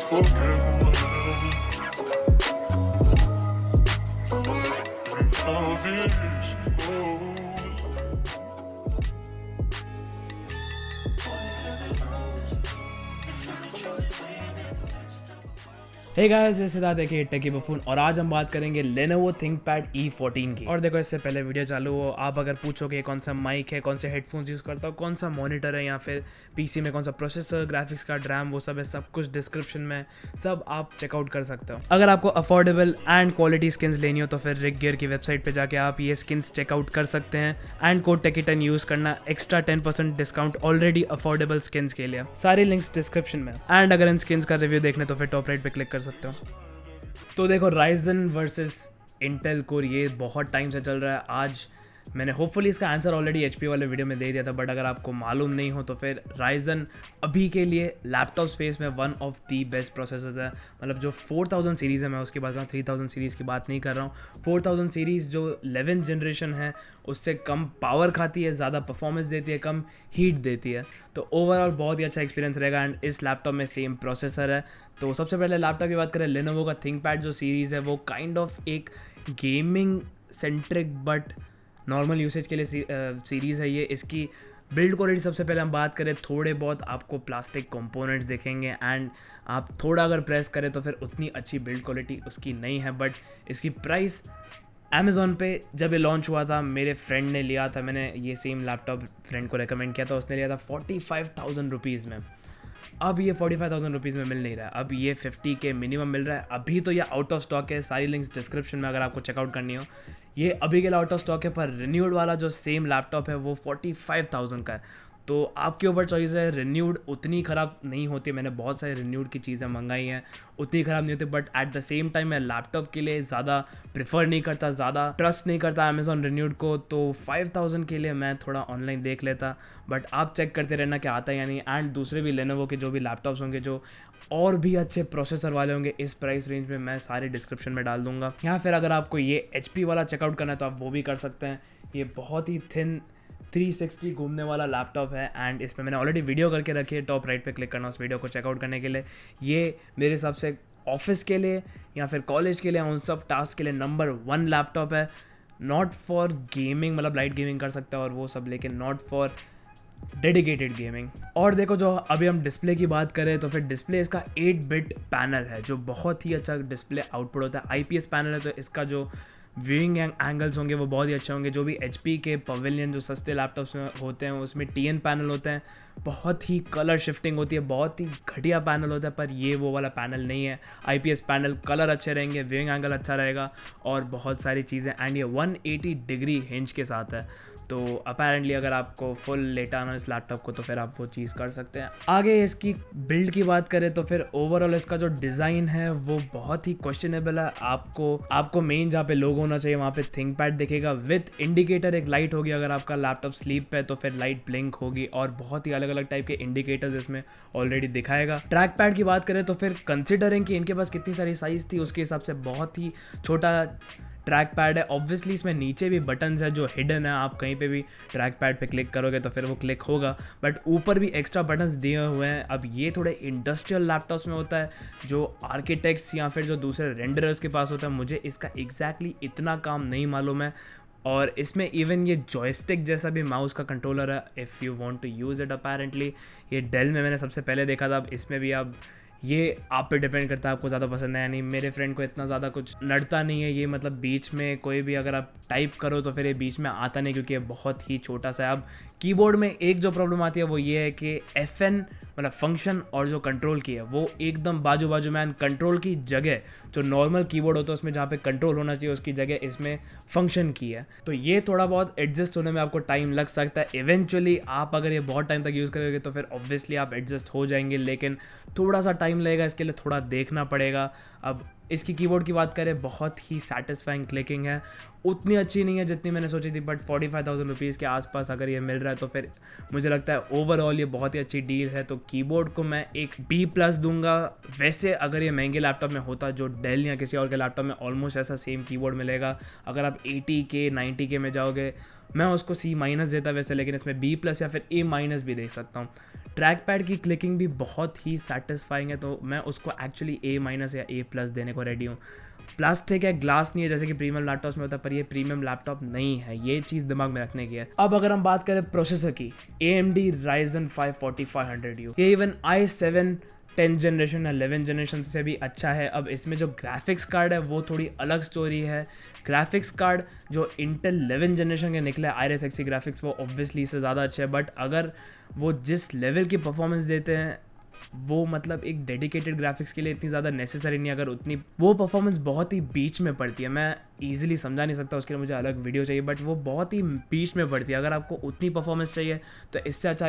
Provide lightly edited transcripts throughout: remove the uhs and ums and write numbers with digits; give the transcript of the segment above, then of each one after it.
forget who I am. How this goes. Hey guys, जैसे था देखिए टेकी बफून और आज हम बात करेंगे Lenovo Thinkpad E14 की। और देखो इससे पहले वीडियो चालू हो, आप अगर पूछोगे कौन सा माइक है, कौन से हेडफोन्स यूज़ करता हूँ, कौन सा मॉनिटर है या फिर पीसी में कौन सा प्रोसेसर, ग्राफिक्स कार्ड, रैम, वो सब है, सब कुछ डिस्क्रिप्शन में सब आप चेकआउट कर सकते हो। अगर आपको अफोर्डेबल एंड क्वालिटी स्किन्स लेनी हो तो फिर रिग गियर की वेबसाइट पर जाके आप ये स्किन्स चेकआउट कर सकते हैं एंड कोड टेकी10 यूज़ करना, extra 10% discount already affordable skins के लिए। सारे लिंक्स डिस्क्रिप्शन में। एंड अगर इन स्किन्स का रिव्यू देखने तो फिर टॉप राइट पे क्लिक कर सकते हो। तो देखो राइजन वर्सेस इंटेल कोर ये बहुत टाइम से चल रहा है। आज मैंने होपफुली इसका आंसर ऑलरेडी एचपी वाले वीडियो में दे दिया था, बट अगर आपको मालूम नहीं हो तो फिर राइजन अभी के लिए लैपटॉप स्पेस में one of the best processors है। मतलब जो 4000 सीरीज़ है, मैं उसकी बात कर रहा हूँ, 3000 सीरीज़ की बात नहीं कर रहा हूँ। 4000 सीरीज़ जो 11th जनरेशन है उससे कम पावर खाती है, ज़्यादा परफॉर्मेंस देती है, कम हीट देती है। तो ओवरऑल बहुत ही अच्छा एक्सपीरियंस रहेगा। एंड इस लैपटॉप में सेम प्रोसेसर है। तो सबसे पहले लैपटॉप की बात करें, लेनोवो का थिंकपैड जो सीरीज़ है वो काइंड ऑफ एक gaming centric but normal usage के लिए सीरीज़ है ये। इसकी बिल्ड क्वालिटी सबसे पहले हम बात करें, थोड़े बहुत आपको प्लास्टिक कंपोनेंट्स दिखेंगे एंड आप थोड़ा अगर प्रेस करें तो फिर उतनी अच्छी बिल्ड क्वालिटी उसकी नहीं है। बट इसकी प्राइस अमेज़ॉन पे जब ये लॉन्च हुआ था, मेरे फ्रेंड ने लिया था, मैंने ये सेम लैपटॉप फ्रेंड को रेकमेंड किया था, उसने लिया था 45,000 रुपीज़ में। अब ये 45,000 रुपीज़ में मिल नहीं रहा है, अब ये 50 के मिनिमम मिल रहा है। अभी तो ये आउट ऑफ स्टॉक है, सारी लिंक्स डिस्क्रिप्शन में अगर आपको चेकआउट करनी हो। ये अभी के लिए आउट ऑफ स्टॉक है, पर रिन्यूड वाला जो सेम लैपटॉप है वो 45,000 का है। तो आपके ऊपर चॉइस है। रिन्यूड उतनी ख़राब नहीं होती, मैंने बहुत सारी रिन्यूड की चीज़ें मंगाई हैं, उतनी ख़राब नहीं होती, but at the same time मैं लैपटॉप के लिए ज़्यादा प्रेफर नहीं करता, ज़्यादा ट्रस्ट नहीं करता अमेज़ॉन रिन्यूड को। तो 5000 के लिए मैं थोड़ा ऑनलाइन देख लेता, बट आप चेक करते रहना कि आता है या नहीं। एंड दूसरे भी लेनोवो के जो भी लैपटॉप्स होंगे जो और भी अच्छे प्रोसेसर वाले होंगे इस प्राइस रेंज में, मैं सारे डिस्क्रिप्शन में डाल दूंगा। या फिर अगर आपको ये HP वाला चेकआउट करना है तो आप वो भी कर सकते हैं। ये बहुत ही थिन 360 घूमने वाला लैपटॉप है एंड इसमें मैंने ऑलरेडी वीडियो करके रखी है, टॉप राइट पे क्लिक करना उस वीडियो को चेकआउट करने के लिए। ये मेरे हिसाब से ऑफिस के लिए या फिर कॉलेज के लिए, उन सब टास्क के लिए नंबर 1 लैपटॉप है। नॉट फॉर गेमिंग, मतलब लाइट गेमिंग कर सकता है और वो सब, लेकिन नॉट फॉर डेडिकेटेड गेमिंग। और देखो जो अभी हम डिस्प्ले की बात करें तो फिर डिस्प्ले इसका 8 बिट पैनल है जो बहुत ही अच्छा डिस्प्ले आउटपुट होता है। IPS पैनल है तो इसका जो व्यूइंग एंगल्स होंगे वो बहुत ही अच्छे होंगे। जो भी HP के पवेलियन जो सस्ते लैपटॉप्स में होते हैं उसमें TN पैनल होते हैं, बहुत ही कलर शिफ्टिंग होती है, बहुत ही घटिया पैनल होता है, पर ये वो वाला पैनल नहीं है। IPS पैनल, कलर अच्छे रहेंगे, व्यूइंग एंगल अच्छा रहेगा और बहुत सारी चीज़ें। एंड ये 180 डिग्री हिंज के साथ है, तो अपेरेंटली अगर आपको फुल लेटाना इस लैपटॉप को तो फिर आप वो चीज़ कर सकते हैं। आगे इसकी बिल्ड की बात करें तो फिर ओवरऑल इसका जो डिज़ाइन है वो बहुत ही क्वेश्चनेबल है। आपको मेन जहाँ पे लोगो होना चाहिए वहाँ पे थिंकपैड दिखेगा विथ इंडिकेटर, एक लाइट होगी। अगर आपका लैपटॉप स्लीप पे है तो फिर लाइट ब्लिंक होगी और बहुत ही अलग अलग टाइप के इंडिकेटर्स इसमें ऑलरेडी दिखाएगा। ट्रैक पैड की बात करें तो फिर कंसिडरिंग कि इनके पास कितनी सारी साइज़ थी उसके हिसाब से बहुत ही छोटा ट्रैक पैड है। ऑब्वियसली इसमें नीचे भी बटन्स है जो हिडन है, आप कहीं पे भी ट्रैक पैड पे क्लिक करोगे तो फिर वो क्लिक होगा, बट ऊपर भी एक्स्ट्रा बटन्स दिए हुए हैं। अब ये थोड़े इंडस्ट्रियल लैपटॉप्स में होता है जो आर्किटेक्ट्स या फिर जो दूसरे रेंडरर्स के पास होता है, मुझे इसका एग्जैक्टली इतना काम नहीं मालूम है। और इसमें इवन ये जॉयस्टिक जैसा भी माउस का कंट्रोलर है if you want to use it. Apparently ये डेल में मैंने सबसे पहले देखा था, अब इसमें भी अब ये आप पे डिपेंड करता है आपको ज़्यादा पसंद है या नहीं। मेरे फ्रेंड को इतना ज़्यादा कुछ नड़ता नहीं है ये, मतलब बीच में कोई भी अगर आप टाइप करो तो फिर ये बीच में आता नहीं क्योंकि ये बहुत ही छोटा सा है। अब कीबोर्ड में एक जो प्रॉब्लम आती है वो ये है कि FN मतलब फंक्शन और जो कंट्रोल की है वो एकदम बाजू बाजू में, एंड कंट्रोल की जगह जो नॉर्मल कीबोर्ड होता है उसमें जहाँ पे कंट्रोल होना चाहिए उसकी जगह इसमें फंक्शन की है। तो ये थोड़ा बहुत एडजस्ट होने में आपको टाइम लग सकता है। इवेंचुअली आप अगर ये बहुत टाइम तक यूज़ करोगे तो फिर ऑब्वियसली आप एडजस्ट हो जाएंगे, लेकिन थोड़ा सा टाइम लगेगा, इसके लिए थोड़ा देखना पड़ेगा। अब इसकी कीबोर्ड की बात करें, बहुत ही सैटिस्फाइंग क्लिकिंग है, उतनी अच्छी नहीं है जितनी मैंने सोची थी, बट 45,000 रुपीज़ के आसपास अगर ये मिल रहा है तो फिर मुझे लगता है ओवरऑल ये बहुत ही अच्छी डील है। तो कीबोर्ड को मैं एक B+ दूंगा। वैसे अगर ये महंगे लैपटॉप में होता जो डेल या किसी और के लैपटॉप में ऑलमोस्ट ऐसा सेम कीबोर्ड मिलेगा, अगर आप 80K 90K में जाओगे मैं उसको C- देता वैसे, लेकिन इसमें B+ या फिर A- भी दे सकता हूँ। ट्रैक पैड की क्लिकिंग भी बहुत ही सेटिस्फाइंग है, तो मैं उसको एक्चुअली A- या A+ देने को रेडी हूँ। प्लास्टिक है, ग्लास नहीं है जैसे कि प्रीमियम लैपटॉप्स में होता है, पर ये प्रीमियम लैपटॉप नहीं है, ये चीज़ दिमाग में रखने की है। अब अगर हम बात करें प्रोसेसर की, AMD Ryzen 5 4500U, ये इवन i7 10th जनरेशन या 11th जनरेशन से भी अच्छा है। अब इसमें जो ग्राफिक्स कार्ड है वो थोड़ी अलग स्टोरी है। ग्राफिक्स कार्ड जो इंटेल 11th जनरेशन के निकले Iris Xe ग्राफिक्स, वो ऑब्वियसली इससे ज़्यादा अच्छे है, बट अगर वो जिस लेवल की परफॉर्मेंस देते हैं वो मतलब एक डेडिकेटेड ग्राफिक्स के लिए इतनी ज़्यादा नेसेसरी नहीं, अगर उतनी वो परफॉर्मेंस बहुत ही बीच में पड़ती है। मैं ईजिली समझा नहीं सकता, उसके लिए मुझे अलग वीडियो चाहिए, बट वो बहुत ही बीच में पड़ती है। अगर आपको उतनी परफॉर्मेंस चाहिए तो इससे अच्छा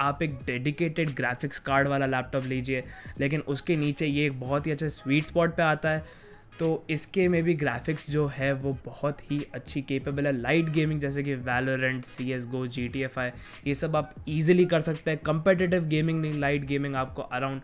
आप एक डेडिकेटेड ग्राफिक्स कार्ड वाला लैपटॉप लीजिए, लेकिन उसके नीचे ये एक बहुत ही अच्छे स्वीट स्पॉट पे आता है। तो इसके में भी ग्राफिक्स जो है वो बहुत ही अच्छी केपेबल है। लाइट गेमिंग जैसे कि वैलोरेंट, CSGO, GTA 5, ये सब आप इजीली कर सकते हैं। कंपेटिटिव गेमिंग नहीं, लाइट गेमिंग आपको अराउंड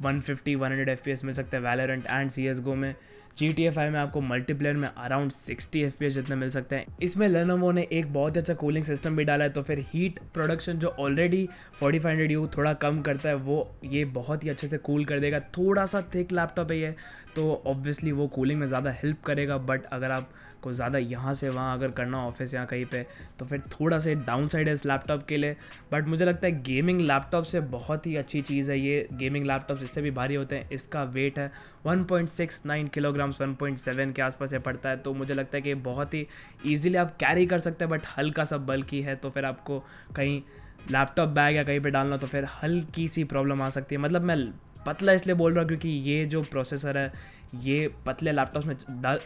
150-100 FPS मिल सकता है वैलोरेंट एंड CSGO में। GTA 5 में आपको मल्टीप्लेयर में अराउंड 60 FPS जितने मिल सकते हैं। इसमें Lenovo ने एक बहुत अच्छा कूलिंग सिस्टम भी डाला है, तो फिर हीट प्रोडक्शन जो ऑलरेडी 4500U थोड़ा कम करता है, वो ये बहुत ही अच्छे से कूल कर देगा। थोड़ा सा थिक लैपटॉप है ये, तो ऑब्वियसली वो कूलिंग में ज़्यादा हेल्प करेगा, बट अगर आपको ज़्यादा यहाँ से वहाँ अगर करना ऑफिस या कहीं पे, तो फिर थोड़ा सा डाउन साइड है इस लैपटॉप के लिए। बट मुझे लगता है गेमिंग लैपटॉप से बहुत ही अच्छी चीज़ है ये। गेमिंग लैपटॉप इससे भी भारी होते हैं। इसका वेट है 1.69 किलोग्राम्स, 1.7 के आसपास ये पड़ता है, तो मुझे लगता है कि बहुत ही ईजिली आप कैरी कर सकते हैं। बट हल्का सा बल्कि है, तो फिर आपको कहीं लैपटॉप बैग या कहीं पे डालना तो फिर हल्की सी प्रॉब्लम आ सकती है। मतलब मैं पतला इसलिए बोल रहा हूँ क्योंकि ये जो प्रोसेसर है ये पतले लैपटॉप्स में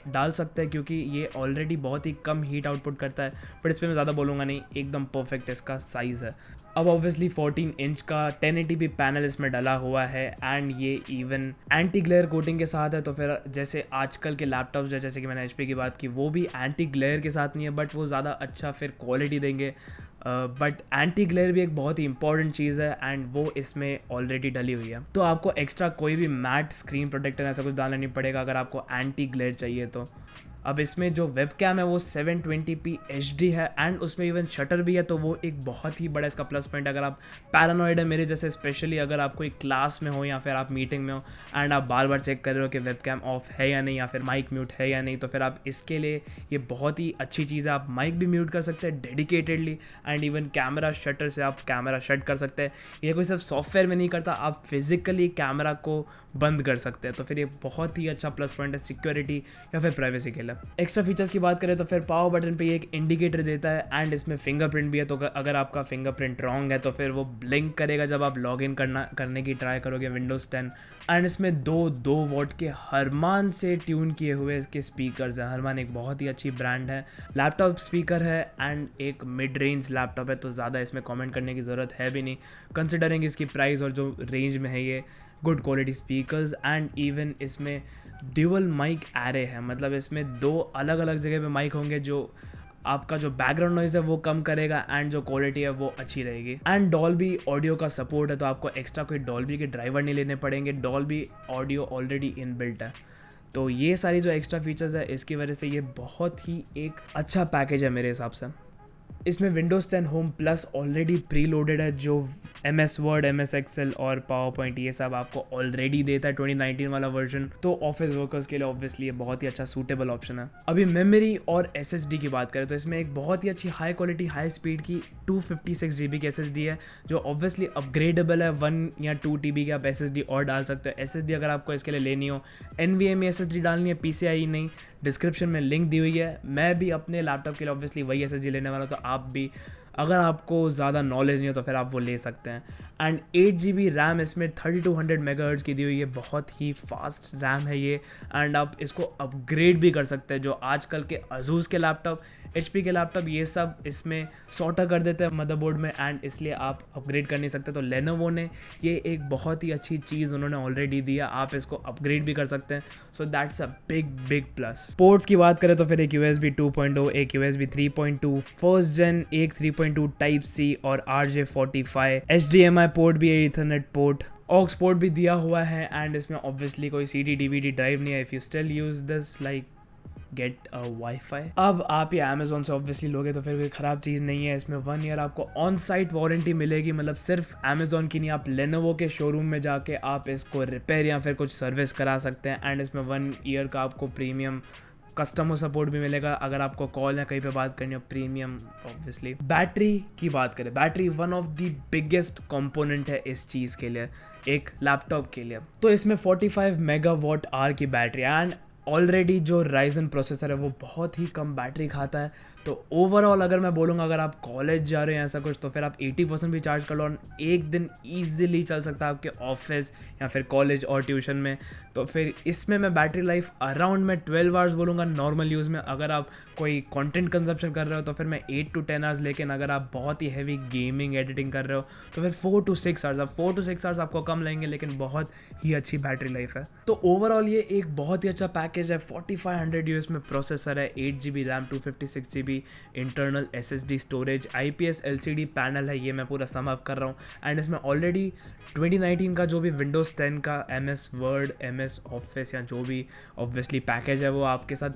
डाल सकते हैं, क्योंकि ये ऑलरेडी बहुत ही कम हीट आउटपुट करता है। बट इस पर मैं ज़्यादा बोलूँगा नहीं, एकदम परफेक्ट इसका साइज़ है। अब ऑब्वियसली 14 इंच का 1080p पैनल इसमें डला हुआ है, एंड ये इवन एंटी ग्लेयर कोटिंग के साथ है। तो फिर जैसे आजकल के लैपटॉप्स है, जैसे कि मैंने HP की बात की, वो भी एंटी ग्लेयर के साथ नहीं है, बट वो ज़्यादा अच्छा फिर क्वालिटी देंगे। बट एंटी ग्लेयर भी एक बहुत ही इंपॉर्टेंट चीज़ है, एंड वो इसमें ऑलरेडी डली हुई है। तो आपको एक्स्ट्रा कोई भी मैट स्क्रीन प्रोटेक्टर ऐसा कुछ डालना नहीं पड़ेगा अगर आपको एंटी ग्लेयर चाहिए तो। अब इसमें जो वेबकैम है वो 720p HD है, एंड उसमें इवन शटर भी है, तो वो एक बहुत ही बड़ा इसका प्लस पॉइंट है। अगर आप पैरानॉइड है मेरे जैसे, स्पेशली अगर आप कोई क्लास में हो या फिर आप मीटिंग में हो एंड आप बार बार चेक कर रहे हो कि वेबकैम ऑफ है या नहीं, या फिर माइक म्यूट है या नहीं, तो फिर आप इसके लिए ये बहुत ही अच्छी चीज़ है। आप माइक भी म्यूट कर सकते हैं dedicatedly, and even camera shutter से आप कैमरा शट कर सकते हैं। ये कोई सिर्फ सॉफ्टवेयर में नहीं करता, आप फिजिकली कैमरा को बंद कर सकते हैं, तो फिर ये बहुत ही अच्छा प्लस पॉइंट है सिक्योरिटी या फिर प्राइवेसी के लिए। एक्स्ट्रा फीचर्स की बात करें तो फिर पावर बटन पे ये एक इंडिकेटर देता है, एंड इसमें फिंगरप्रिंट भी है, तो अगर आपका फिंगरप्रिंट रॉन्ग है तो फिर वो ब्लिंक करेगा जब आप लॉगिन करने की ट्राई करोगे विंडोज़ 10। एंड इसमें 2 वॉट के हरमान से ट्यून किए हुए इसके स्पीकर्स हैं। हरमान एक बहुत ही अच्छी ब्रांड है, लैपटॉप स्पीकर है, एंड एक मिड रेंज लैपटॉप है, तो ज़्यादा इसमें कॉमेंट करने की ज़रूरत है भी नहीं, कंसिडरिंग इसकी प्राइस और जो रेंज में है ये। Good quality speakers, and even इसमें ड्यूअल माइक एरे है, मतलब इसमें 2 अलग अलग जगह पे माइक होंगे, जो आपका जो बैकग्राउंड नॉइज़ है वो कम करेगा, एंड जो क्वालिटी है वो अच्छी रहेगी। एंड डॉल्बी ऑडियो का सपोर्ट है, तो आपको एक्स्ट्रा कोई डॉल्बी के ड्राइवर नहीं लेने पड़ेंगे, डॉल्बी ऑडियो ऑलरेडी इनबिल्ट है। तो ये सारी जो एक्स्ट्रा फीचर्स है इसकी वजह से ये बहुत ही एक अच्छा पैकेज है मेरे हिसाब से। इसमें Windows 10 home plus already pre loaded है, जो MS वर्ड, MS एक्सेल और पावर पॉइंट ये सब आपको ऑलरेडी देता है 2019 वाला वर्जन। तो ऑफिस वर्कर्स के लिए ऑब्वियसली ये बहुत ही अच्छा सूटेबल ऑप्शन है। अभी मेमोरी और SSD की बात करें तो इसमें एक बहुत ही अच्छी हाई क्वालिटी हाई स्पीड की 256 GB की SSD है, जो ऑब्वियसली अपग्रेडेबल है। 1 या 2 TB की आप SSD और डाल सकते हो। SSD अगर आपको इसके लिए लेनी हो, NVMe SSD डालनी है, PCIe नहीं, डिस्क्रिप्शन में लिंक दी हुई है। मैं भी अपने लैपटॉप के लिए ऑब्वियसली वही SSD लेने वाला, तो आप भी अगर आपको ज़्यादा नॉलेज नहीं हो तो फिर आप वो ले सकते हैं। एंड 8 GB रैम इसमें 3200 मेगाहर्ट्ज़ की दी हुई है, बहुत ही फास्ट रैम है ये, एंड आप इसको अपग्रेड भी कर सकते हैं। जो आजकल के अजूस के लैपटॉप, HP के लैपटॉप ये सब इसमें सॉर्टर कर देते हैं मदरबोर्ड में, एंड इसलिए आप अपग्रेड कर नहीं सकते। तो Lenovo ने ये एक बहुत ही अच्छी चीज़ उन्होंने ऑलरेडी दिया, आप इसको अपग्रेड भी कर सकते हैं। So that's a big plus. Ports की बात करें तो फिर एक USB 2.0, एक USB 3.2 फर्स्ट जेन, एक 3.2 टाइप C और RJ45, HDMI पोर्ट भी है, ईथरनेट पोर्ट, ऑक्स पोर्ट भी दिया हुआ है, एंड इसमें ऑब्वियसली कोई CD DVD ड्राइव नहीं है। If you still use this like get wifi. अब आप ये अमेजोन से ऑब्वियसली लोगे तो फिर कोई ख़राब चीज़ नहीं है, इसमें 1 ईयर आपको ऑन साइट वारंटी मिलेगी, मतलब सिर्फ अमेजोन की नहीं, आप लेनोवो के शोरूम में जाके आप इसको रिपेयर या फिर कुछ सर्विस करा सकते हैं। एंड इसमें 1 ईयर का आपको प्रीमियम कस्टमर सपोर्ट भी मिलेगा अगर आपको कॉल या कहीं पे बात करनी हो, प्रीमियम ऑब्वियसली। बैटरी की बात करें, battery one of the biggest component है इस चीज़ के लिए, एक लैपटॉप के लिए। तो इसमें 45 मेगावाट आवर की बैटरी एंड ऑलरेडी जो राइजन प्रोसेसर है वो बहुत ही कम बैटरी खाता है। तो ओवरऑल अगर मैं बोलूँगा अगर आप कॉलेज जा रहे हैं ऐसा कुछ तो फिर आप 80% भी चार्ज कर लो और एक दिन ईजिली चल सकता है आपके ऑफिस या फिर कॉलेज और ट्यूशन में। तो फिर इसमें मैं बैटरी लाइफ अराउंड मैं 12 आवर्स बोलूँगा नॉर्मल यूज़ में। अगर आप कोई कंटेंट कंजप्शन कर रहे हो तो फिर मैं 8 to 10 आवर्स, लेकिन अगर आप बहुत ही हैवी गेमिंग एडिटिंग कर रहे हो तो फिर 4 to 6 आवर्स। अब 4 to 6 आवर्स आपको कम लगेंगे लेकिन बहुत ही अच्छी बैटरी लाइफ है। तो ओवरऑल ये एक बहुत ही अच्छा पैकेज है। 4500 यूएस में प्रोसेसर है, 8GB RAM, 256GB internal SSD storage, IPS LCD panel है, ये मैं पूरा सम अप कर रहा हूँ। एंड इसमें ऑलरेडी 2019 का जो भी विंडोज़ 10 का MS वर्ड, MS ऑफिस या जो भी ऑब्वियसली पैकेज है वो आपके साथ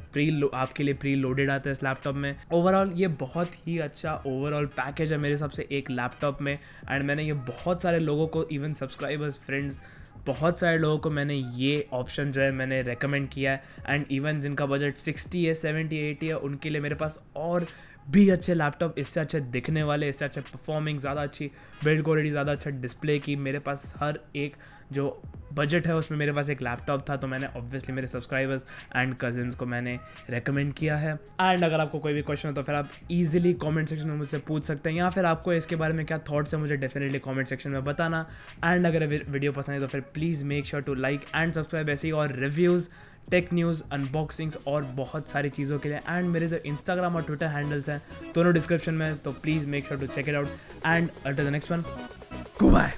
आपके लिए प्री लोडेड आता है इस लैपटॉप में। ओवरऑल ये बहुत ही अच्छा ओवरऑल पैकेज है मेरे हिसाब से एक लैपटॉप में। एंड मैंने ये बहुत सारे लोगों को, इवन सब्सक्राइबर्स, फ्रेंड्स, बहुत सारे लोगों को मैंने ये ऑप्शन जो है मैंने रेकमेंड किया है। एंड इवन जिनका बजट 60 है, 70, 80 है, उनके लिए मेरे पास और भी अच्छे लैपटॉप, इससे अच्छे दिखने वाले, इससे अच्छे परफॉर्मिंग, ज़्यादा अच्छी बिल्ड क्वालिटी, ज़्यादा अच्छा डिस्प्ले की, मेरे पास हर एक जो बजट है उसमें मेरे पास एक लैपटॉप था। तो मैंने ऑब्वियसली मेरे सब्सक्राइबर्स एंड कजिन्स को मैंने रेकमेंड किया है। एंड अगर आपको कोई भी क्वेश्चन हो तो फिर आप इजीली कमेंट सेक्शन में मुझसे पूछ सकते हैं, या फिर आपको इसके बारे में क्या थॉट्स है मुझे डेफिनेटली कमेंट सेक्शन में बताना। एंड अगर वीडियो पसंद है तो फिर please make sure to like and subscribe ऐसी और रिव्यूज़, टेक न्यूज़, अनबॉक्सिंग्स और बहुत सारी चीज़ों के लिए। एंड मेरे जो इंस्टाग्राम और ट्विटर हैंडल्स हैं दोनों डिस्क्रिप्शन में, तो please make sure to check it out. And until the next one, good bye.